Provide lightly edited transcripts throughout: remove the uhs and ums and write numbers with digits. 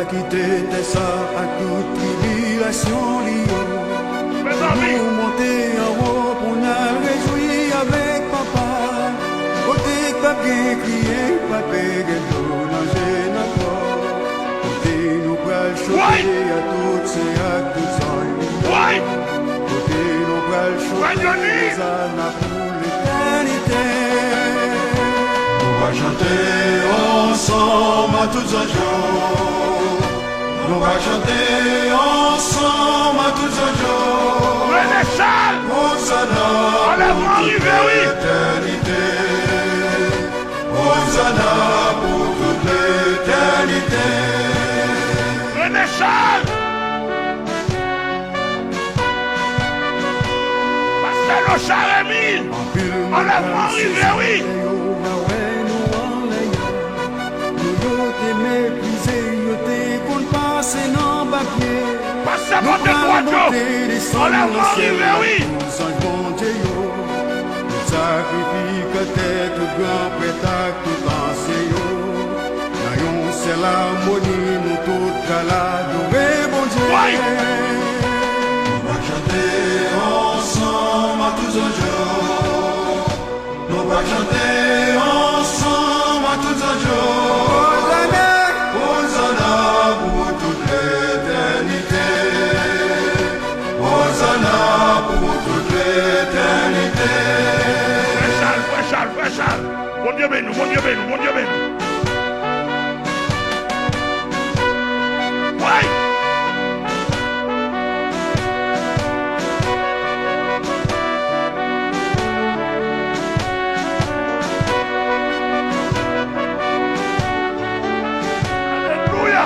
pas quitter ça à toute tribulation liée. Nous monter en haut pour nous réjouir avec papa. Côté que pas bien crier, pas péger d'eau dans le côté nous pral choquer à toutes ces actes de sang. Côté nous pral choquer les âmes pour l'éternité. On va chanter ensemble à tous un jour. On va chanter ensemble à tous un jour. René Charles, Hosanna pour toute l'éternité. Hosanna pour toute l'éternité. René Charles, Marcelo Charemi, enlèvement arrivé, oui. Passez votre droite, enlèvement arrivé, oui. Sacrifique tête grand prétac tout enseignant. Nayon c'est l'harmonie, nous tout l'adorer, bon Dieu. On va chanter ensemble à tous un jour. On va chanter ensemble à tous un jour. Hosanna pour toute l'éternité. Hosanna pour toute l'éternité. Frère Charles, mon Dieu béni, mon Dieu béni, mon Dieu béni. Ouais. Alléluia.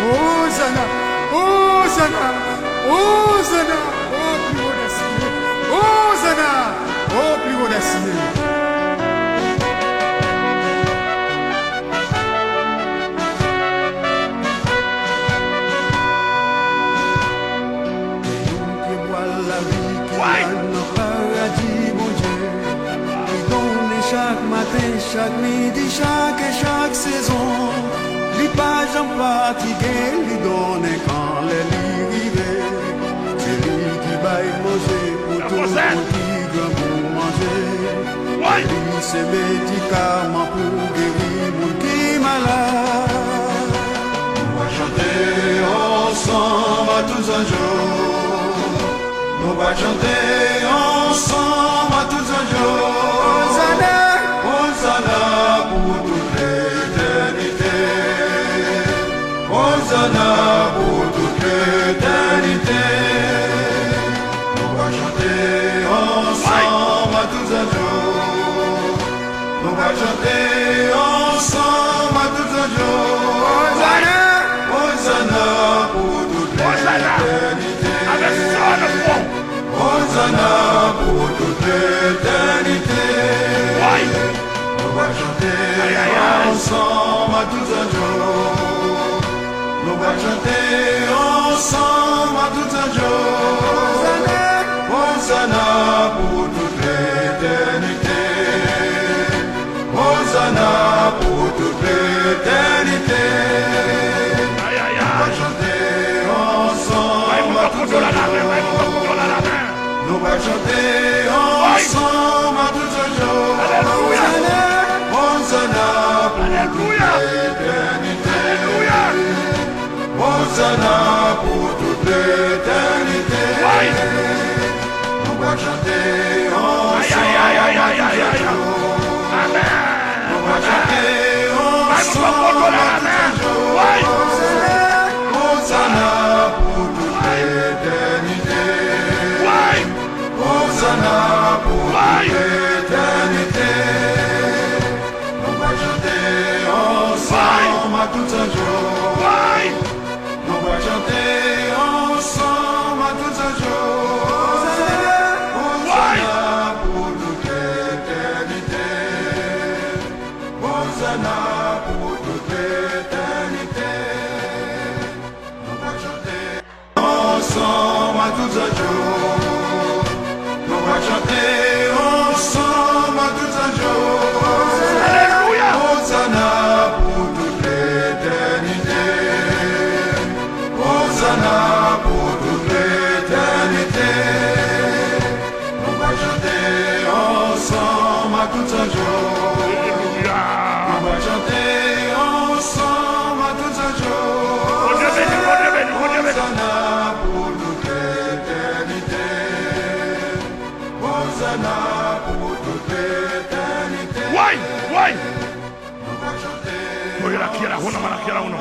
Hosanna, Hosanna, Hosanna, au plus haut des cieux. Hosanna, au plus haut des cieux. Qui voit la vie qui donne au paradis, mon Dieu. Qui donne chaque matin, chaque midi, chaque saison. Li pas j'en fatigué, li donne quand les lits rivés. C'est lui qui baille manger pour tout le monde qui grand pour manger. Lui c'est médicament pour guérir le monde qui malade. On va chanter ensemble à tous un jour. On va chanter ensemble à tous un jour. Hosanna, Hosanna pour toute l'éternité. Hosanna pour toute l'éternité. On va chanter ensemble à tous un jour. On va chanter ensemble à tous un jour. Hosanna, Hosanna pour toute l'éternité. Avec ça, le fond. Hosanna pour toute l'éternité. On va chanter ensemble à tous un jour. On va chanter ensemble à tout un jour. Hosanna pour toute l'éternité. Hosanna pour toute l'éternité. On va chanter ensemble à tout un jour. On va chanter ensemble à tout un jour. Hosanna pour toute l'éternité. Hosanna pour toute l'éternité. On va chanter ensemble. On va chanter ensemble. Hosanna pour toute l'éternité. Hosanna pour toute l'éternité. On va chanter ensemble à tout un jour. On va chanter ensemble à tout un jour. Hosanna pour toute l'éternité. Hosanna pour toute l'éternité. On va chanter ensemble à tout un jour. on a qui là, on a.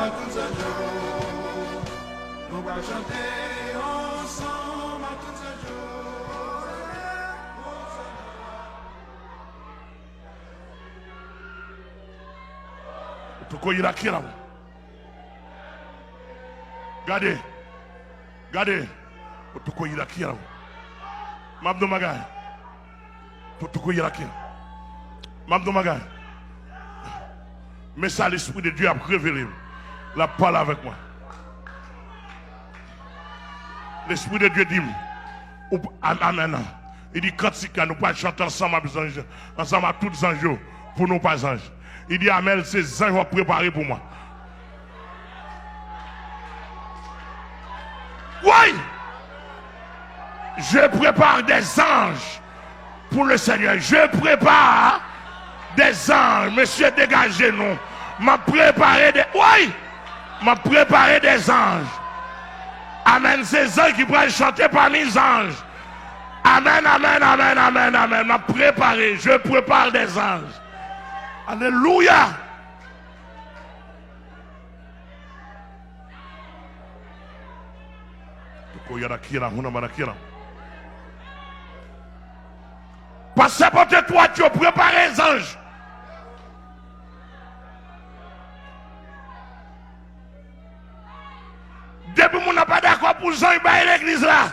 On va chanter ensemble à tout ce jour. Tout quoi il a qui là? Regardez. Regardez. Tout quoi il a qui là? Mabdo Magay. Tout quoi il a qui? Mabdo Magay. Mais ça, l'Esprit de Dieu a révélé. La parole avec moi. L'Esprit de Dieu dit, amen. Il dit, quand nous pas chanter ensemble à tous les anges, pour nous pas anges. Il dit, amen, ces anges vont préparer pour moi. Oui! Je prépare des anges pour le Seigneur. Je prépare des anges. Monsieur, dégagez-nous. M'a préparé des... Oui! M'a préparé des anges. Amen. Ces anges qui pourraient chanter parmi les anges. Amen, amen, amen, amen, amen. M'a préparé. Je prépare des anges. Alléluia. Parce que toi, tu as préparé les anges. Depuis qu'on n'a pas d'accord pour Jean, il va l'église là.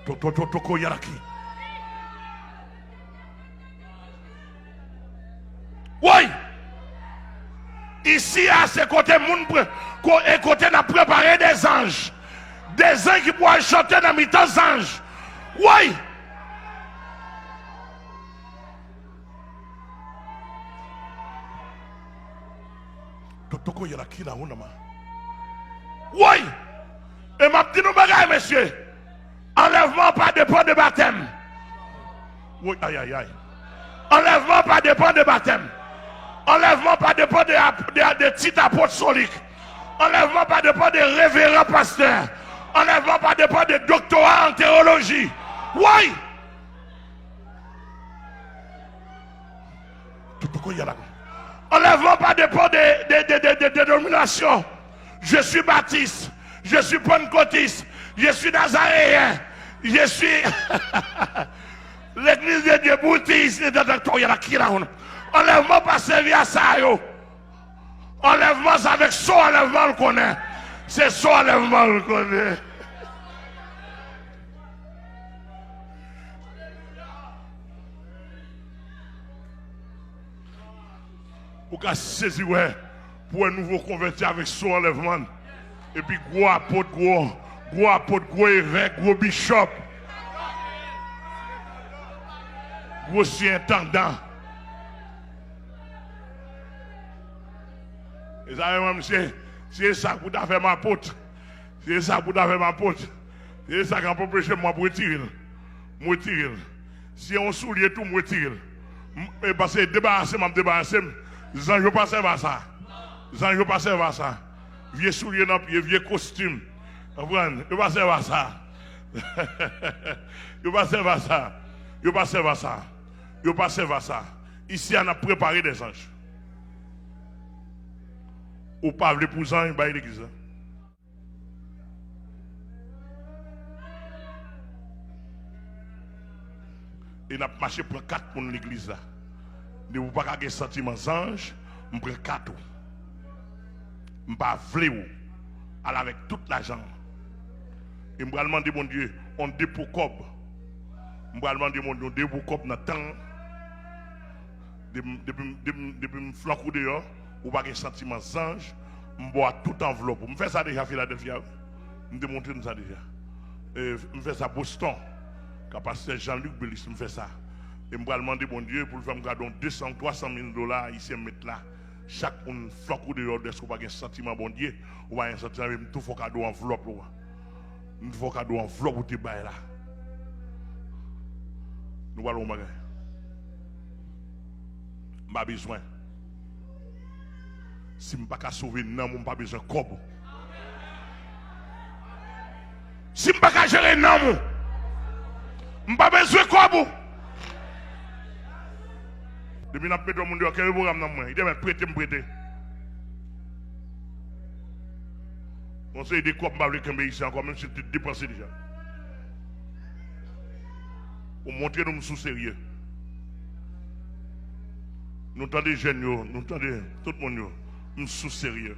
Toko Yaraki. Oui. Ici, à ce côté, côté, n'a préparé des anges. Des anges qui pourraient chanter dans mes temps anges. Oui. Oui. Et m'a dit nous bagaille, monsieur. Enlèvement pas dépend de baptême. Oui, aïe, aïe, aïe. Enlèvement pas dépend de baptême. Enlèvement pas dépend de titres apostoliques. Enlèvement pas dépend de révérend pasteur. Enlèvement pas dépend de doctorat en théologie. Oui. Enlèvement pas dépend de dénomination. Je suis baptiste. Je suis pentecôtiste. Je suis nazaréen. Je suis l'église de Dieu boutiste de doctorat. Enlèvement pas servir à ça. Enlèvement c'est avec son enlèvement le connaît. C'est son enlèvement le connaît. Pour qu'à saisir pour un nouveau converti avec son enlèvement. Et puis gros apôtre, gros évêque, gros bishop. Gros intendant. Et ça, même, c'est ça pour faire ma pote. C'est ça pour faire ma pote. C'est ça qu'on peut prêcher, moi, pour retirer. Moi, retirer. Si on soulier tout, moi, retirer. Et parce que débarrasser, je débarrasser. Zange, je passe à ça. Zange, je passe à ça. Vieux soulier dans pied, vieux costume. Comprenez? Je passe à ça. Je passe à ça. Je passe à ça. Je passe à ça. Ici, on a préparé des anges. Ou pas les pour anges, bah l'église. Et on a marché pour 4 pour l'église là. Ne vous pas avoir sentiment ange, je prends 4. Je ne pas vle avec toute l'argent. Et je vais demander mon Dieu, on dépôt cob. Je vais demander mon Dieu, on dépôt cob dans le temps. Depuis me flanco dehors, ou pas avoir sentiment ange, je bois toute enveloppe. Je fais ça déjà à Philadelphia. Je démontre ça déjà. Je fais ça à Boston. Quand pasteur Jean-Luc Bellis me fait ça. Et je vais demander mon Dieu pour le faire me garder 200, 300 000 dollars ici mettre là. Chaque une floc de l'ordre, est-ce qu'on va un sentiment bon Dieu, ou va un sentiment même tout faut cadeau enveloppe. Nous faut cadeau enveloppe pour te bailler là. Nous allons bagay. Pas besoin. Si je ne peux pas sauver non, je n'ai pas besoin de cob. Si je ne peux pas gérer non, Je n'ai pas besoin de quoi. Depuis que je suis venu, quel programme dans moi? Il devait prêter, me prêter. On sait des quoi, je ne vais pas ici encore, même si tu te dépenses déjà. Pour montrer que nous sommes sérieux. Nous entendons des jeunes, nous entendons tout le monde, nous sommes sérieux.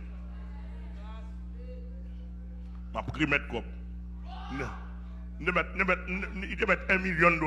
Je vais mettre quoi? Il va mettre $1 million.